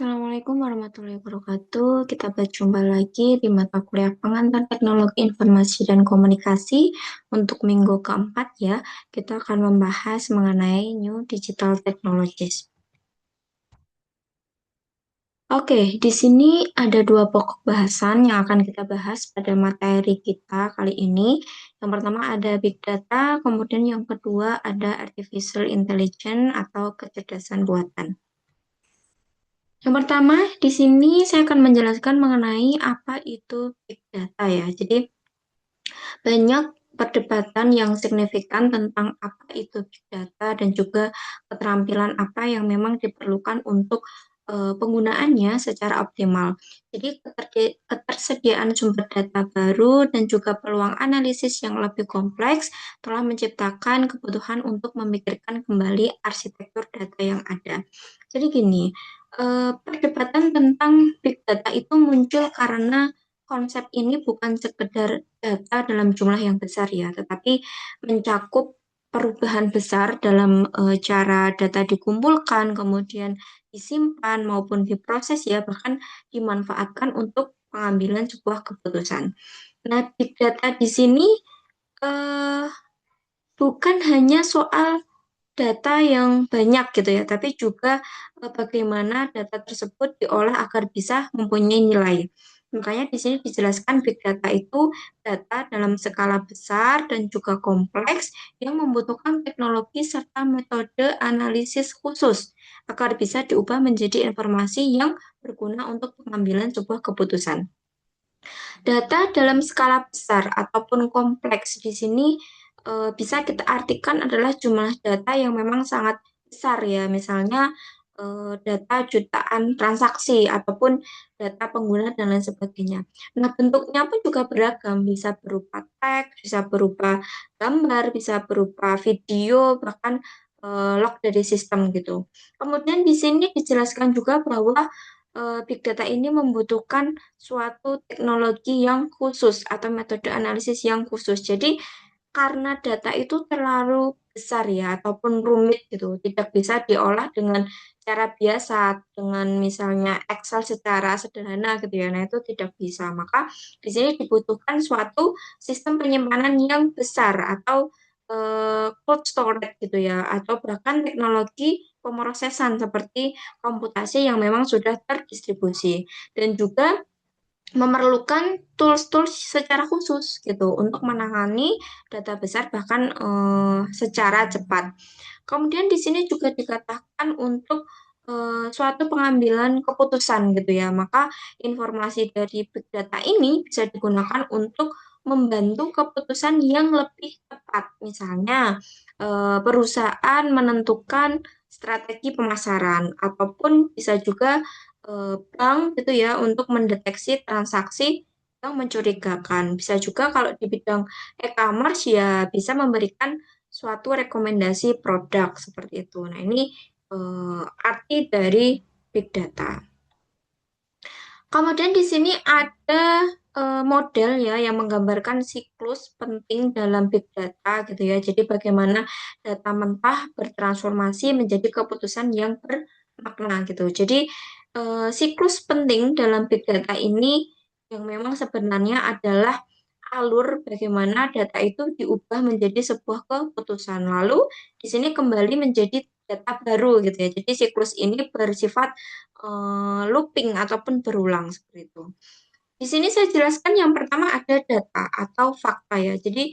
Assalamualaikum warahmatullahi wabarakatuh. Kita berjumpa lagi di mata kuliah Pengantar Teknologi Informasi dan Komunikasi untuk minggu keempat ya. Kita akan membahas mengenai New Digital Technologies. Oke, di sini ada dua pokok bahasan yang akan kita bahas pada materi kita kali ini. Yang pertama ada Big Data, kemudian yang kedua ada Artificial Intelligence atau kecerdasan buatan. Yang pertama, di sini saya akan menjelaskan mengenai apa itu Big Data ya. Jadi, banyak perdebatan yang signifikan tentang apa itu Big Data dan juga keterampilan apa yang memang diperlukan untuk penggunaannya secara optimal. Jadi, ketersediaan sumber data baru dan juga peluang analisis yang lebih kompleks telah menciptakan kebutuhan untuk memikirkan kembali arsitektur data yang ada. Jadi gini, perdebatan tentang big data itu muncul karena konsep ini bukan sekedar data dalam jumlah yang besar ya, tetapi mencakup perubahan besar dalam cara data dikumpulkan, kemudian disimpan maupun diproses ya, bahkan dimanfaatkan untuk pengambilan sebuah keputusan. Nah, big data di sini eh, bukan hanya soal data yang banyak gitu ya, tapi juga bagaimana data tersebut diolah agar bisa mempunyai nilai. Makanya di sini dijelaskan big data itu data dalam skala besar dan juga kompleks yang membutuhkan teknologi serta metode analisis khusus agar bisa diubah menjadi informasi yang berguna untuk pengambilan sebuah keputusan. Data dalam skala besar ataupun kompleks di sini bisa kita artikan adalah jumlah data yang memang sangat besar ya, misalnya data jutaan transaksi ataupun data pengguna dan lain sebagainya. Nah, bentuknya pun juga beragam, bisa berupa teks, bisa berupa gambar, bisa berupa video, bahkan log dari sistem gitu. Kemudian di sini dijelaskan juga bahwa big data ini membutuhkan suatu teknologi yang khusus atau metode analisis yang khusus. Jadi karena data itu terlalu besar ya ataupun rumit gitu, tidak bisa diolah dengan cara biasa dengan misalnya Excel secara sederhana gitu ya. Nah, itu tidak bisa. Maka di sini dibutuhkan suatu sistem penyimpanan yang besar atau cold storage gitu ya, atau bahkan teknologi pemrosesan seperti komputasi yang memang sudah terdistribusi dan juga memerlukan tools-tools secara khusus gitu untuk menangani data besar bahkan secara cepat. Kemudian di sini juga dikatakan untuk suatu pengambilan keputusan gitu ya. Maka informasi dari big data ini bisa digunakan untuk membantu keputusan yang lebih tepat. Misalnya perusahaan menentukan strategi pemasaran ataupun bisa juga bank gitu ya untuk mendeteksi transaksi yang mencurigakan. Bisa juga kalau di bidang e-commerce ya bisa memberikan suatu rekomendasi produk seperti itu. Nah, ini arti dari big data. Kemudian di sini ada model ya yang menggambarkan siklus penting dalam big data gitu ya. Jadi bagaimana data mentah bertransformasi menjadi keputusan yang bermakna gitu. Jadi siklus penting dalam big data ini yang memang sebenarnya adalah alur bagaimana data itu diubah menjadi sebuah keputusan. Lalu di sini kembali menjadi data baru gitu ya. Jadi siklus ini bersifat looping ataupun berulang seperti itu. Di sini saya jelaskan yang pertama ada data atau fakta ya. Jadi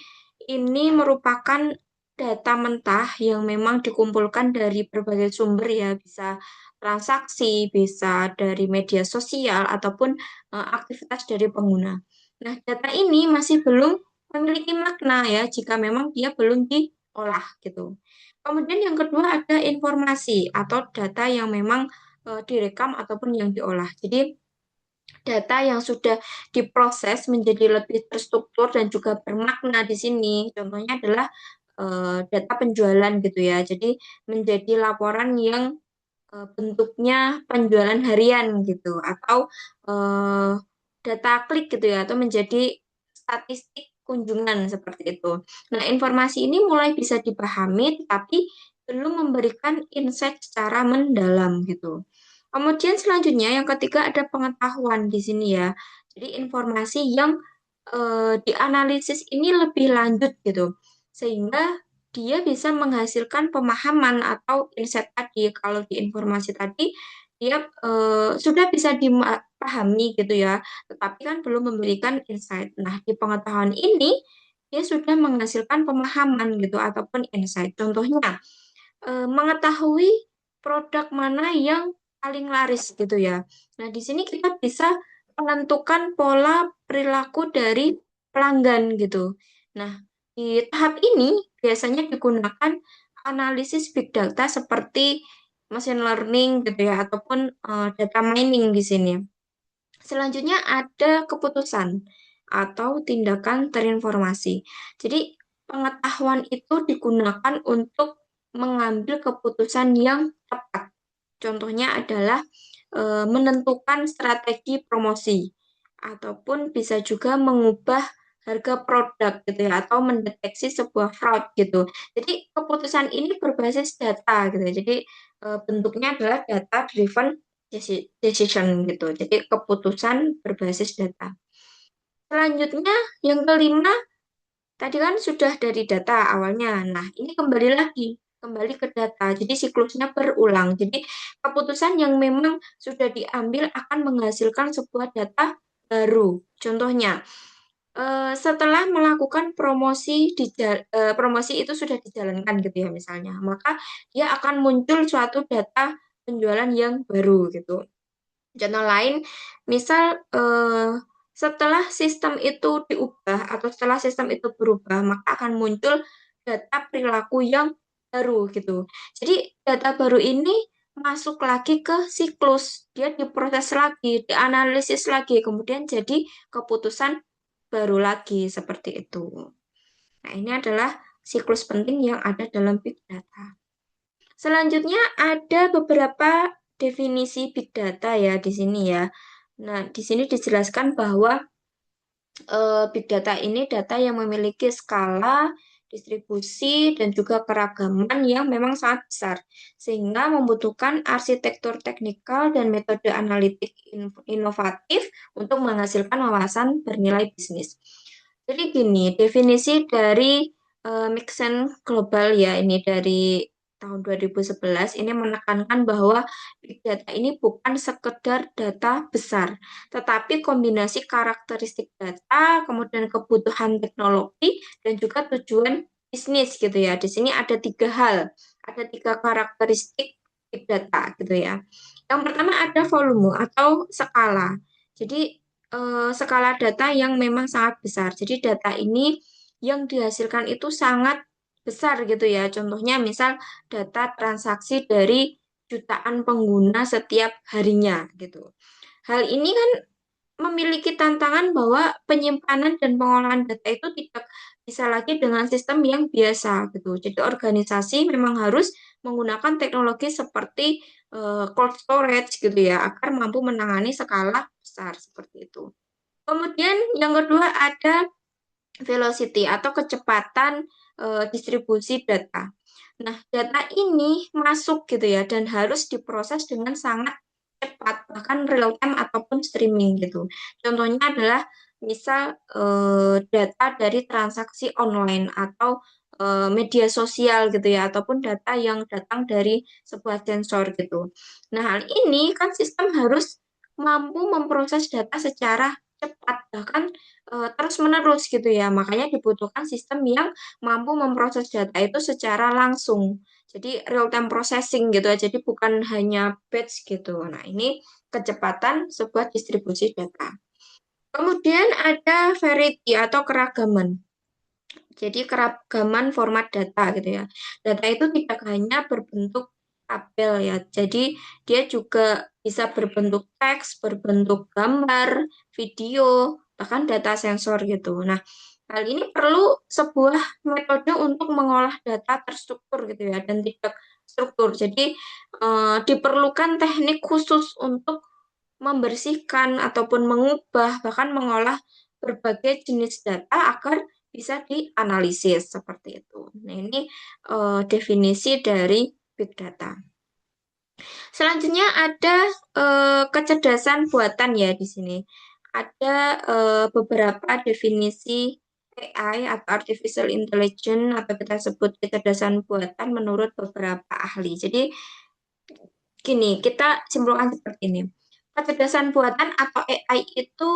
ini merupakan data mentah yang memang dikumpulkan dari berbagai sumber ya, bisa transaksi, bisa dari media sosial ataupun aktivitas dari pengguna. Nah, data ini masih belum memiliki makna ya jika memang dia belum diolah gitu. Kemudian yang kedua ada informasi atau data yang memang direkam ataupun yang diolah. Jadi data yang sudah diproses menjadi lebih terstruktur dan juga bermakna di sini. Contohnya adalah data penjualan gitu ya. Jadi menjadi laporan yang bentuknya penjualan harian gitu atau eh, data klik gitu ya atau menjadi statistik kunjungan seperti itu. Nah, informasi ini mulai bisa dipahami tapi belum memberikan insight secara mendalam gitu. Kemudian selanjutnya yang ketiga ada pengetahuan di sini ya. Jadi informasi yang dianalisis ini lebih lanjut gitu. Sehingga dia bisa menghasilkan pemahaman atau insight tadi. Kalau di informasi tadi dia sudah bisa dipahami gitu ya, tetapi kan belum memberikan insight. Nah, di pengetahuan ini dia sudah menghasilkan pemahaman gitu ataupun insight. Contohnya mengetahui produk mana yang paling laris gitu ya. Nah, di sini kita bisa menentukan pola perilaku dari pelanggan gitu. Nah, di tahap ini biasanya digunakan analisis big data seperti machine learning gitu ya ataupun data mining di sini. Selanjutnya ada keputusan atau tindakan terinformasi. Jadi pengetahuan itu digunakan untuk mengambil keputusan yang tepat. Contohnya adalah menentukan strategi promosi ataupun bisa juga mengubah harga produk gitu ya atau mendeteksi sebuah fraud gitu. Jadi keputusan ini berbasis data gitu ya. Jadi bentuknya adalah data driven decision gitu. Jadi keputusan berbasis data. Selanjutnya yang kelima tadi kan sudah dari data awalnya. Nah, ini kembali ke data. Jadi siklusnya berulang. Jadi keputusan yang memang sudah diambil akan menghasilkan sebuah data baru. Contohnya, setelah melakukan promosi itu sudah dijalankan gitu ya misalnya, maka dia akan muncul suatu data penjualan yang baru gitu. Contoh lain, misal setelah sistem itu diubah atau setelah sistem itu berubah, maka akan muncul data perilaku yang baru gitu. Jadi data baru ini masuk lagi ke siklus, dia diproses lagi, dianalisis lagi, kemudian jadi keputusan baru lagi seperti itu. Nah, ini adalah siklus penting yang ada dalam big data. Selanjutnya ada beberapa definisi big data ya di sini ya. Nah, di sini dijelaskan bahwa big data ini data yang memiliki skala, distribusi, dan juga keragaman yang memang sangat besar, sehingga membutuhkan arsitektur teknikal dan metode analitik inovatif untuk menghasilkan wawasan bernilai bisnis. Jadi gini, definisi dari Mixen Global ya, ini dari tahun 2011 ini menekankan bahwa big data ini bukan sekedar data besar, tetapi kombinasi karakteristik data, kemudian kebutuhan teknologi, dan juga tujuan bisnis gitu ya. Di sini ada tiga hal, ada tiga karakteristik big data gitu ya. Yang pertama ada volume atau skala. Jadi skala data yang memang sangat besar. Jadi data ini yang dihasilkan itu sangat besar gitu ya. Contohnya misal data transaksi dari jutaan pengguna setiap harinya gitu. Hal ini kan memiliki tantangan bahwa penyimpanan dan pengolahan data itu tidak bisa lagi dengan sistem yang biasa gitu. Jadi organisasi memang harus menggunakan teknologi seperti cold storage gitu ya agar mampu menangani skala besar seperti itu. Kemudian yang kedua ada velocity atau kecepatan distribusi data. Nah, data ini masuk gitu ya dan harus diproses dengan sangat cepat, bahkan real time ataupun streaming gitu. Contohnya adalah misal data dari transaksi online atau media sosial gitu ya, ataupun data yang datang dari sebuah sensor gitu. Nah, hal ini kan sistem harus mampu memproses data secara cepat, bahkan terus-menerus gitu ya. Makanya dibutuhkan sistem yang mampu memproses data itu secara langsung. Jadi real time processing gitu ya. Jadi bukan hanya batch gitu. Nah, ini kecepatan sebuah distribusi data. Kemudian ada variety atau keragaman. Jadi keragaman format data gitu ya. Data itu tidak hanya berbentuk tabel ya. Jadi dia juga bisa berbentuk teks, berbentuk gambar, video, bahkan data sensor gitu. Nah, hal ini perlu sebuah metode untuk mengolah data terstruktur gitu ya dan tidak struktur. Jadi diperlukan teknik khusus untuk membersihkan ataupun mengubah bahkan mengolah berbagai jenis data agar bisa dianalisis seperti itu. Nah, ini definisi dari big data. Selanjutnya ada kecerdasan buatan ya di sini. Ada beberapa definisi AI atau artificial intelligence atau kita sebut kecerdasan buatan menurut beberapa ahli. Jadi gini, kita simpulkan seperti ini. Kecerdasan buatan atau AI itu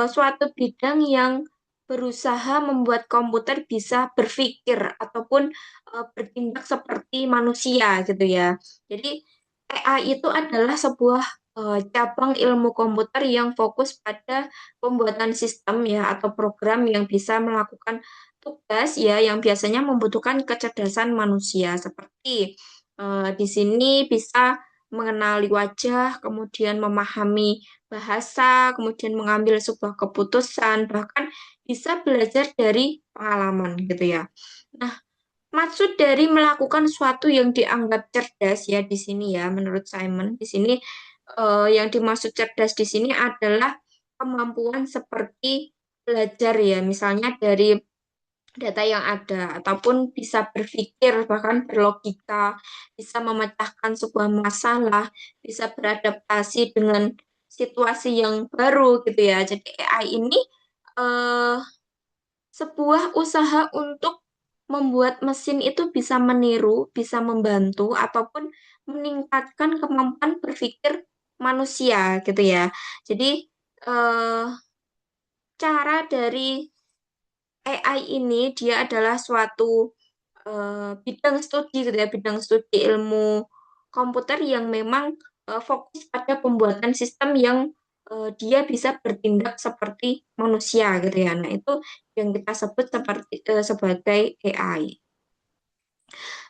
suatu bidang yang berusaha membuat komputer bisa berpikir ataupun bertindak seperti manusia gitu ya. Jadi AI itu adalah sebuah cabang ilmu komputer yang fokus pada pembuatan sistem ya atau program yang bisa melakukan tugas ya yang biasanya membutuhkan kecerdasan manusia seperti di sini bisa mengenali wajah, kemudian memahami bahasa, kemudian mengambil sebuah keputusan, bahkan bisa belajar dari pengalaman gitu ya. Nah, maksud dari melakukan suatu yang dianggap cerdas ya di sini ya, menurut Simon, di sini yang dimaksud cerdas di sini adalah kemampuan seperti belajar ya, misalnya dari data yang ada, ataupun bisa berpikir, bahkan berlogika, bisa memecahkan sebuah masalah, bisa beradaptasi dengan situasi yang baru gitu ya. Jadi AI ini eh, sebuah usaha untuk membuat mesin itu bisa meniru, bisa membantu, ataupun meningkatkan kemampuan berpikir manusia gitu ya. Jadi eh, cara dari AI ini dia adalah suatu bidang studi gitu ya, bidang studi ilmu komputer yang memang fokus pada pembuatan sistem yang dia bisa bertindak seperti manusia gitu ya. Nah, itu yang kita sebut seperti sebagai AI.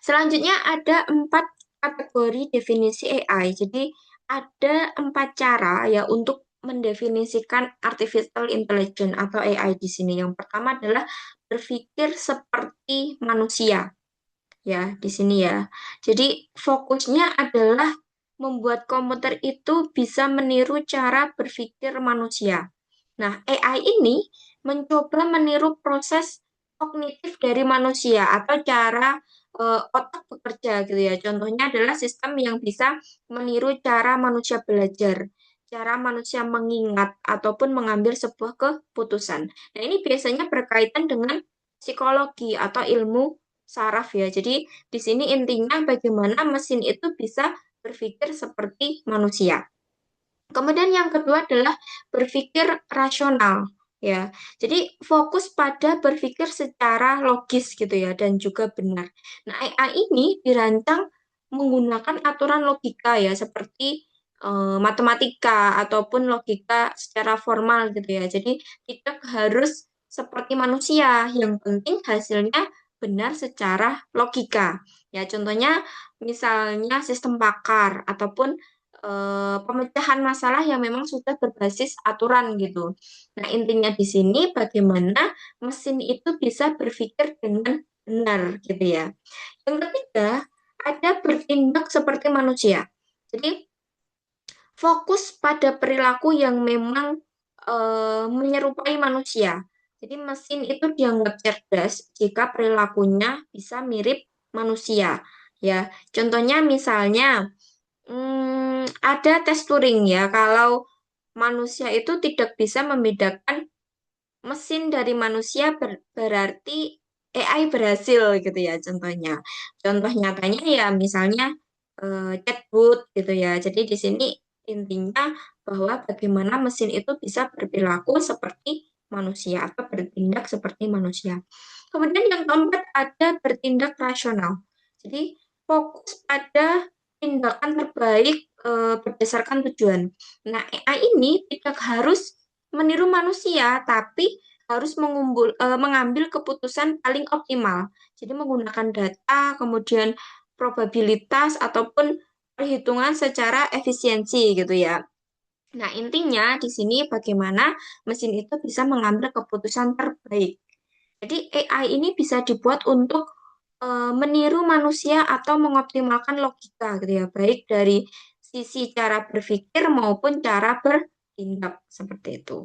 Selanjutnya ada 4 kategori definisi AI. Jadi ada 4 cara ya untuk mendefinisikan artificial intelligence atau AI di sini. Yang pertama adalah berpikir seperti manusia ya di sini ya. Jadi fokusnya adalah membuat komputer itu bisa meniru cara berpikir manusia. Nah, AI ini mencoba meniru proses kognitif dari manusia atau cara otak bekerja gitu ya. Contohnya adalah sistem yang bisa meniru cara manusia belajar, cara manusia mengingat ataupun mengambil sebuah keputusan. Nah, ini biasanya berkaitan dengan psikologi atau ilmu saraf ya. Jadi di sini intinya bagaimana mesin itu bisa berpikir seperti manusia. Kemudian yang kedua adalah berpikir rasional ya. Jadi fokus pada berpikir secara logis gitu ya dan juga benar. Nah, AI ini dirancang menggunakan aturan logika ya seperti matematika ataupun logika secara formal gitu ya. Jadi tidak harus seperti manusia, yang penting hasilnya benar secara logika. Ya, contohnya misalnya sistem pakar ataupun pemecahan masalah yang memang sudah berbasis aturan gitu. Nah, intinya di sini bagaimana mesin itu bisa berpikir dengan benar gitu ya. Yang ketiga, ada bertindak seperti manusia. Jadi, fokus pada perilaku yang memang menyerupai manusia. Jadi, mesin itu dianggap cerdas jika perilakunya bisa mirip manusia. Ya, contohnya misalnya ada tes Turing ya, kalau manusia itu tidak bisa membedakan mesin dari manusia berarti AI berhasil gitu ya contohnya. Contoh nyatanya ya misalnya chatbot gitu ya. Jadi di sini intinya bahwa bagaimana mesin itu bisa berperilaku seperti manusia atau bertindak seperti manusia. Kemudian yang keempat ada bertindak rasional. Jadi fokus pada tindakan terbaik berdasarkan tujuan. Nah, AI ini tidak harus meniru manusia, tapi harus mengambil keputusan paling optimal. Jadi menggunakan data, kemudian probabilitas ataupun perhitungan secara efisiensi gitu ya. Nah, intinya di sini bagaimana mesin itu bisa mengambil keputusan terbaik. Jadi AI ini bisa dibuat untuk meniru manusia atau mengoptimalkan logika gitu ya, baik dari sisi cara berpikir maupun cara bertindak seperti itu.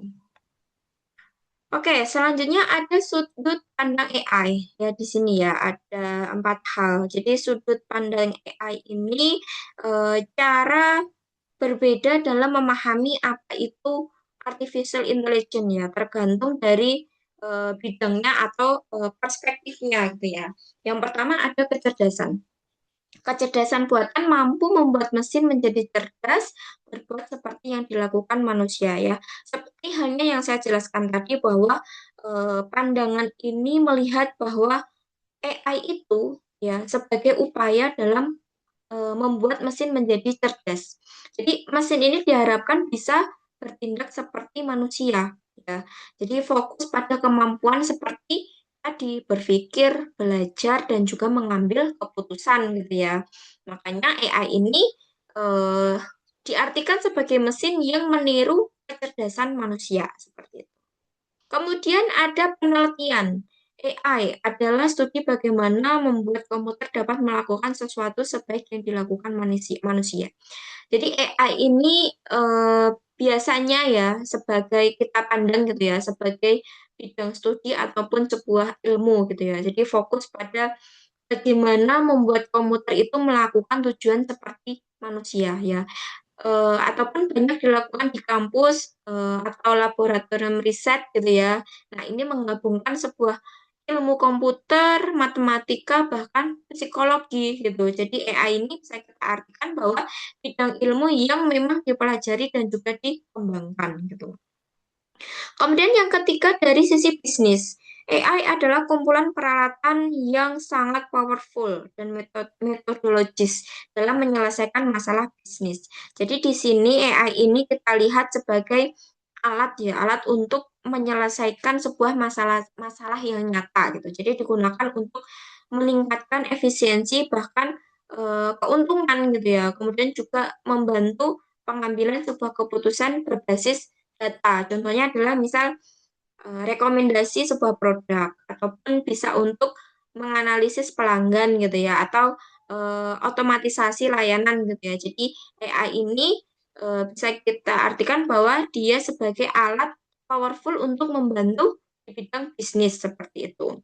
Oke, selanjutnya ada sudut pandang AI. Ya, di sini ya ada 4 hal. Jadi sudut pandang AI ini cara berbeda dalam memahami apa itu artificial intelligence ya, tergantung dari bidangnya atau perspektifnya gitu ya. Yang pertama ada kecerdasan. Kecerdasan buatan mampu membuat mesin menjadi cerdas, berbuat seperti yang dilakukan manusia ya. Seperti halnya yang saya jelaskan tadi bahwa pandangan ini melihat bahwa AI itu ya sebagai upaya dalam membuat mesin menjadi cerdas. Jadi mesin ini diharapkan bisa bertindak seperti manusia, ya. Jadi fokus pada kemampuan seperti tadi berpikir, belajar, dan juga mengambil keputusan gitu ya. Makanya AI ini eh, diartikan sebagai mesin yang meniru kecerdasan manusia seperti itu. Kemudian ada penelitian. AI adalah studi bagaimana membuat komputer dapat melakukan sesuatu sebaik yang dilakukan manusia. Jadi AI ini biasanya ya sebagai kita pandang gitu ya sebagai bidang studi ataupun sebuah ilmu gitu ya. Jadi fokus pada bagaimana membuat komputer itu melakukan tujuan seperti manusia ya. Ataupun banyak dilakukan di kampus atau laboratorium riset gitu ya. Nah, ini menggabungkan sebuah ilmu komputer, matematika, bahkan psikologi gitu. Jadi AI ini bisa kita artikan bahwa bidang ilmu yang memang dipelajari dan juga dikembangkan gitu. Kemudian yang ketiga dari sisi bisnis. AI adalah kumpulan peralatan yang sangat powerful dan metodologis dalam menyelesaikan masalah bisnis. Jadi di sini AI ini kita lihat sebagai alat ya, alat untuk menyelesaikan sebuah masalah yang nyata gitu. Jadi digunakan untuk meningkatkan efisiensi bahkan keuntungan gitu ya. Kemudian juga membantu pengambilan sebuah keputusan berbasis data. Contohnya adalah misal rekomendasi sebuah produk ataupun bisa untuk menganalisis pelanggan gitu ya atau otomatisasi layanan gitu ya. Jadi AI ini bisa kita artikan bahwa dia sebagai alat powerful untuk membantu di bidang bisnis seperti itu.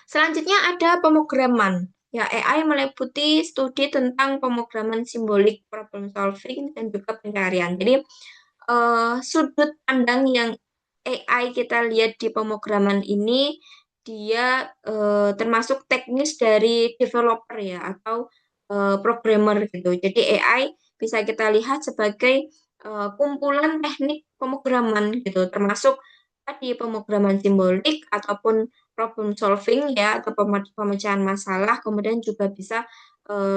Selanjutnya ada pemrograman. Ya, AI meliputi studi tentang pemrograman simbolik, problem solving, dan juga pencarian. Jadi sudut pandang yang AI kita lihat di pemrograman ini dia termasuk teknis dari developer ya atau programmer gitu. Jadi AI bisa kita lihat sebagai kumpulan teknik pemrograman gitu, termasuk tadi pemrograman simbolik ataupun problem solving ya atau pemecahan masalah, kemudian juga bisa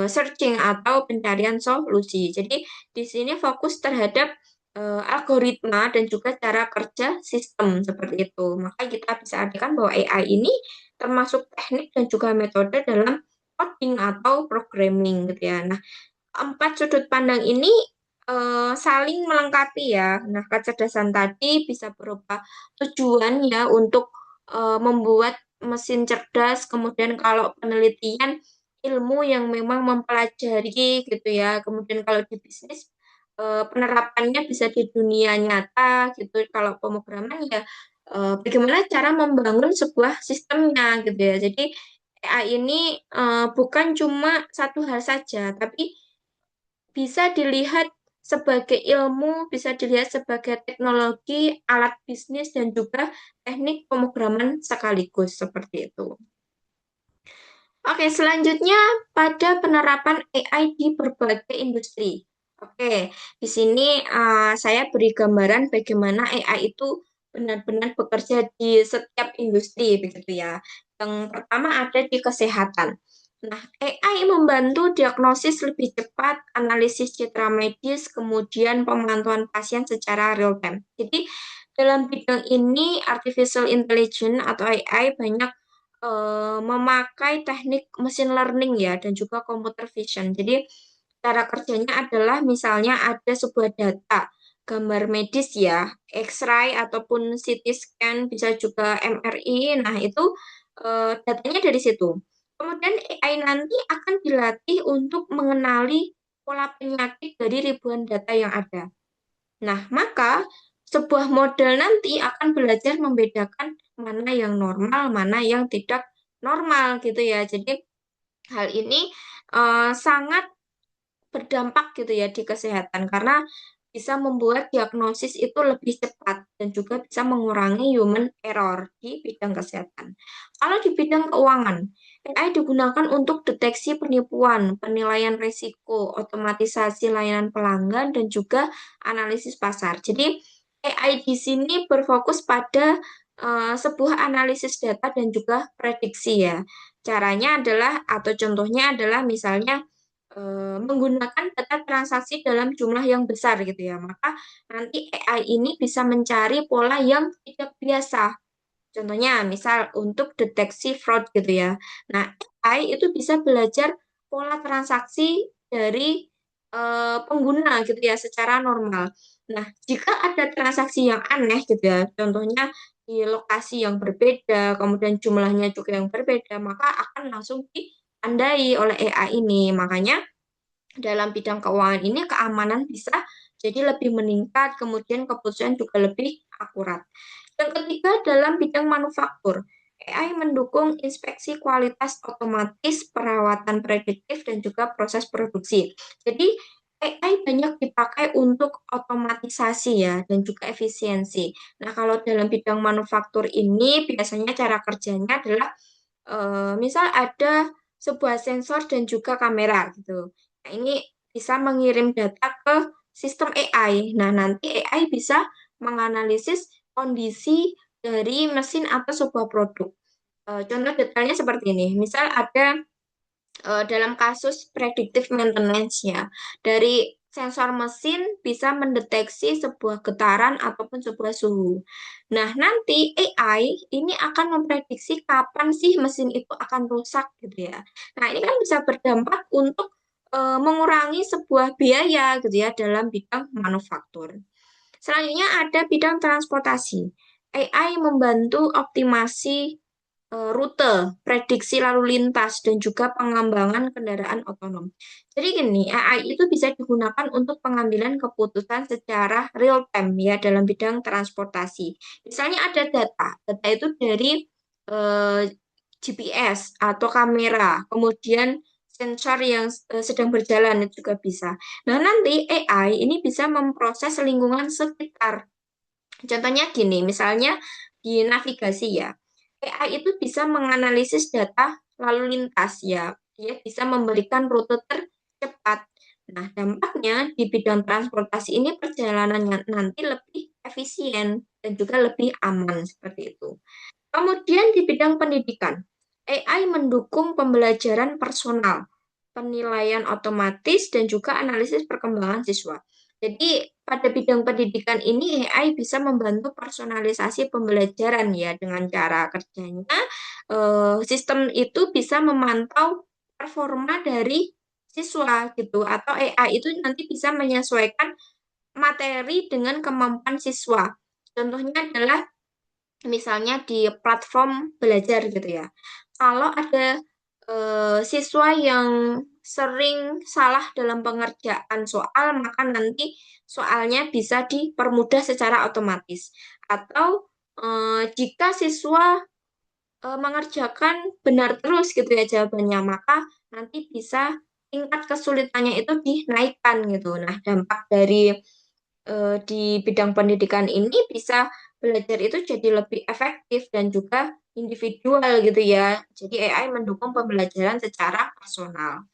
searching atau pencarian solusi. Jadi di sini fokus terhadap algoritma dan juga cara kerja sistem seperti itu. Maka kita bisa artikan bahwa AI ini termasuk teknik dan juga metode dalam coding atau programming gitu ya. Nah, 4 sudut pandang ini saling melengkapi ya. Nah, kecerdasan tadi bisa berupa tujuan ya untuk membuat mesin cerdas, kemudian kalau penelitian ilmu yang memang mempelajari gitu ya. Kemudian kalau di bisnis penerapannya bisa di dunia nyata gitu. Kalau pemrograman ya bagaimana cara membangun sebuah sistemnya gitu ya. Jadi AI ini bukan cuma satu hal saja, tapi bisa dilihat sebagai ilmu, bisa dilihat sebagai teknologi, alat bisnis, dan juga teknik pemrograman sekaligus seperti itu. Oke, selanjutnya pada penerapan AI di berbagai industri. Oke, di sini saya beri gambaran bagaimana AI itu benar-benar bekerja di setiap industri, begitu ya. Yang pertama ada di kesehatan. Nah, AI membantu diagnosis lebih cepat, analisis citra medis, kemudian pemantauan pasien secara real time. Jadi, dalam bidang ini, artificial intelligence atau AI banyak memakai teknik machine learning ya dan juga computer vision. Jadi cara kerjanya adalah misalnya ada sebuah data gambar medis ya, X-ray ataupun CT scan bisa juga MRI. Nah, itu datanya dari situ. Kemudian AI nanti akan dilatih untuk mengenali pola penyakit dari ribuan data yang ada. Nah, maka sebuah model nanti akan belajar membedakan mana yang normal, mana yang tidak normal gitu ya. Jadi hal ini sangat berdampak gitu ya di kesehatan karena bisa membuat diagnosis itu lebih cepat dan juga bisa mengurangi human error di bidang kesehatan. Kalau di bidang keuangan, AI digunakan untuk deteksi penipuan, penilaian risiko, otomatisasi layanan pelanggan, dan juga analisis pasar. Jadi AI di sini berfokus pada sebuah analisis data dan juga prediksi ya. Caranya adalah atau contohnya adalah misalnya menggunakan data transaksi dalam jumlah yang besar gitu ya. Maka nanti AI ini bisa mencari pola yang tidak biasa. Contohnya, misal untuk deteksi fraud gitu ya. Nah, AI itu bisa belajar pola transaksi dari pengguna gitu ya secara normal. Nah, jika ada transaksi yang aneh gitu ya, contohnya di lokasi yang berbeda, kemudian jumlahnya juga yang berbeda, maka akan langsung ditandai oleh AI ini. Makanya dalam bidang keuangan ini keamanan bisa jadi lebih meningkat, kemudian keputusan juga lebih akurat. Yang ketiga, dalam bidang manufaktur, AI mendukung inspeksi kualitas otomatis, perawatan prediktif, dan juga proses produksi. Jadi, AI banyak dipakai untuk otomatisasi ya, dan juga efisiensi. Nah, kalau dalam bidang manufaktur ini, biasanya cara kerjanya adalah misal ada sebuah sensor dan juga kamera gitu. Nah, ini bisa mengirim data ke sistem AI. Nah, nanti AI bisa menganalisis kondisi dari mesin atau sebuah produk. Contoh detailnya seperti ini. Misal ada dalam kasus predictive maintenance ya, dari sensor mesin bisa mendeteksi sebuah getaran ataupun sebuah suhu. Nah, nanti AI ini akan memprediksi kapan sih mesin itu akan rusak gitu ya. Nah, ini kan bisa berdampak untuk mengurangi sebuah biaya gitu ya dalam bidang manufaktur. Selanjutnya ada bidang transportasi. AI membantu optimasi rute, prediksi lalu lintas, dan juga pengembangan kendaraan otonom. Jadi gini, AI itu bisa digunakan untuk pengambilan keputusan secara real time ya dalam bidang transportasi. Misalnya ada data itu dari eh, GPS atau kamera, kemudian sensor yang sedang berjalan itu juga bisa. Nah, nanti AI ini bisa memproses lingkungan sekitar. Contohnya gini, misalnya di navigasi ya, AI itu bisa menganalisis data lalu lintas ya, dia bisa memberikan rute tercepat. Nah, dampaknya di bidang transportasi ini perjalanannya nanti lebih efisien dan juga lebih aman seperti itu. Kemudian di bidang pendidikan, AI mendukung pembelajaran personal, penilaian otomatis, dan juga analisis perkembangan siswa. Jadi pada bidang pendidikan ini AI bisa membantu personalisasi pembelajaran ya dengan cara kerjanya. Sistem itu bisa memantau performa dari siswa gitu atau AI itu nanti bisa menyesuaikan materi dengan kemampuan siswa. Contohnya adalah misalnya di platform belajar gitu ya. Kalau ada siswa yang sering salah dalam pengerjaan soal, maka nanti soalnya bisa dipermudah secara otomatis. Atau jika siswa mengerjakan benar terus gitu ya jawabannya, maka nanti bisa tingkat kesulitannya itu dinaikkan gitu. Nah, dampak dari di bidang pendidikan ini bisa belajar itu jadi lebih efektif dan juga individual gitu ya. Jadi AI mendukung pembelajaran secara personal.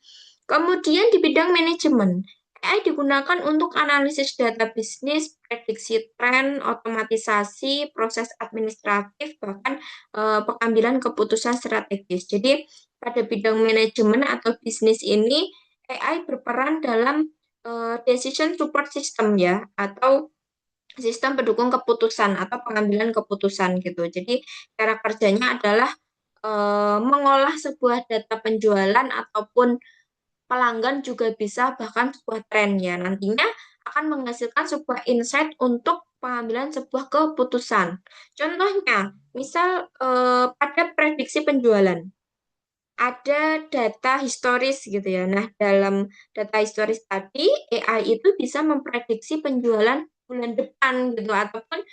Kemudian di bidang manajemen, AI digunakan untuk analisis data bisnis, prediksi tren, otomatisasi, proses administratif, bahkan pengambilan keputusan strategis. Jadi pada bidang manajemen atau bisnis ini, AI berperan dalam decision support system ya, atau sistem pendukung keputusan atau pengambilan keputusan gitu. Jadi cara kerjanya adalah mengolah sebuah data penjualan ataupun pelanggan juga bisa bahkan sebuah tren ya. Nantinya akan menghasilkan sebuah insight untuk pengambilan sebuah keputusan. Contohnya, misal pada prediksi penjualan ada data historis gitu ya. Nah, dalam data historis tadi, AI itu bisa memprediksi penjualan bulan depan gitu, ataupun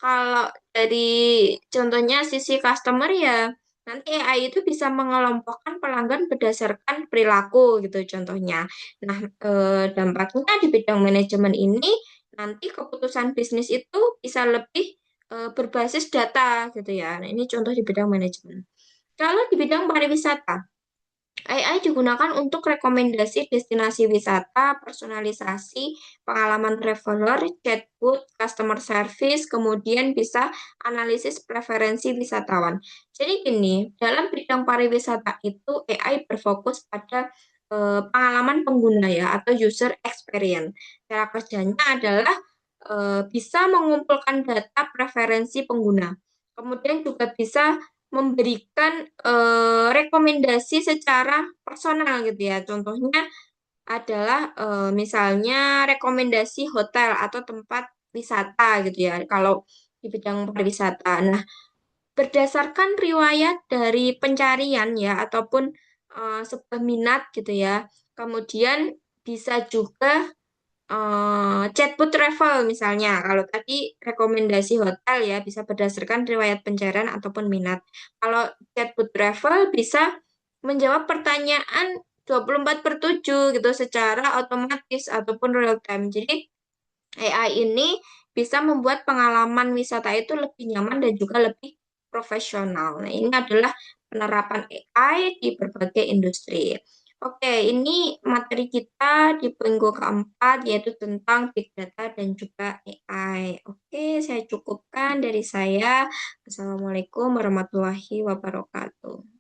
kalau dari contohnya sisi customer ya nanti AI itu bisa mengelompokkan pelanggan berdasarkan perilaku gitu contohnya. Nah, dampaknya di bidang manajemen ini nanti keputusan bisnis itu bisa lebih berbasis data gitu ya. Nah, ini contoh di bidang manajemen. Kalau di bidang pariwisata, AI digunakan untuk rekomendasi destinasi wisata, personalisasi, pengalaman traveler, chatbot, customer service, kemudian bisa analisis preferensi wisatawan. Jadi gini, dalam bidang pariwisata itu AI berfokus pada pengalaman pengguna ya atau user experience. Cara kerjanya adalah bisa mengumpulkan data preferensi pengguna. Kemudian juga bisa memberikan rekomendasi secara personal gitu ya. Contohnya adalah misalnya rekomendasi hotel atau tempat wisata gitu ya. Kalau di bidang pariwisata. Nah, berdasarkan riwayat dari pencarian ya ataupun sebuah minat gitu ya. Kemudian bisa juga chatbot travel misalnya. Kalau tadi rekomendasi hotel ya bisa berdasarkan riwayat pencarian ataupun minat. Kalau chatbot travel bisa menjawab pertanyaan 24/7 gitu secara otomatis ataupun real time. Jadi AI ini bisa membuat pengalaman wisata itu lebih nyaman dan juga lebih profesional. Nah, ini adalah penerapan AI di berbagai industri. Oke, ini materi kita di minggu keempat yaitu tentang Big Data dan juga AI. Oke, saya cukupkan dari saya. Assalamualaikum warahmatullahi wabarakatuh.